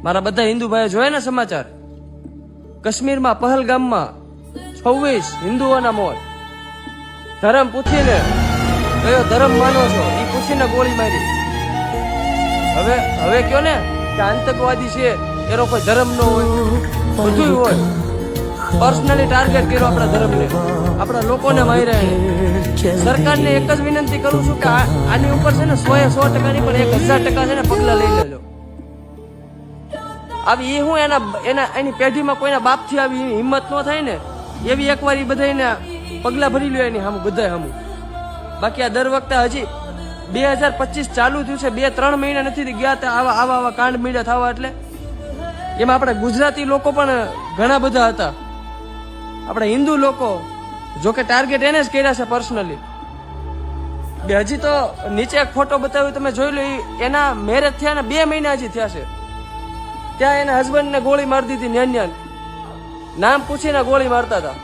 મારા બધા હિન્દુ ભાઈઓ જોયા ને સમાચાર, કાશ્મીરમાં પહલગામમાં 26 હિન્દુઓના મોત. ધર્મ પૂછીને કયો ધર્મ માનો છો એ પૂછીને ગોળી મારી. હવે કયો ને કે આતંકવાદી છે એનો કોઈ ધર્મ ન હોય, બધું હોય. પર્સનલી ટાર્ગેટ કર્યો આપણા ધર્મને, આપણા લોકોને માર્યા. સરકારને એક જ વિનંતી કરું છું કે આની ઉપર છે ને 100% ની પણ 1000% છે ને પગલા લઈ લેજો. આવી એ હું એની પેઢીમાં કોઈના બાપથી આવી હિંમત ન થાય ને એવી એકવાર એ બધાને પગલા ભરી લ્યો એની સામું, બધા સામું. બાકી આ દર વખતે હજી 2025 ચાલુ થયું છે, 2-3 મહિના નથી ગયા આવા કાંડ મીડા થવા. એટલે એમાં આપણા ગુજરાતી લોકો પણ ઘણા બધા હતા, આપણા હિન્દુ લોકો. જોકે ટાર્ગેટ એને જ કર્યા છે પર્સનલી. હજી તો નીચે એક ફોટો બતાવ્યો તમે જોઈ લો, એના મેરેજ થયા ને 2 મહિના હજી થયા છે, ત્યાં એના હસબન્ડ ને ગોળી મારી દીધી. નામ પૂછીને ગોળી મારતા હતા.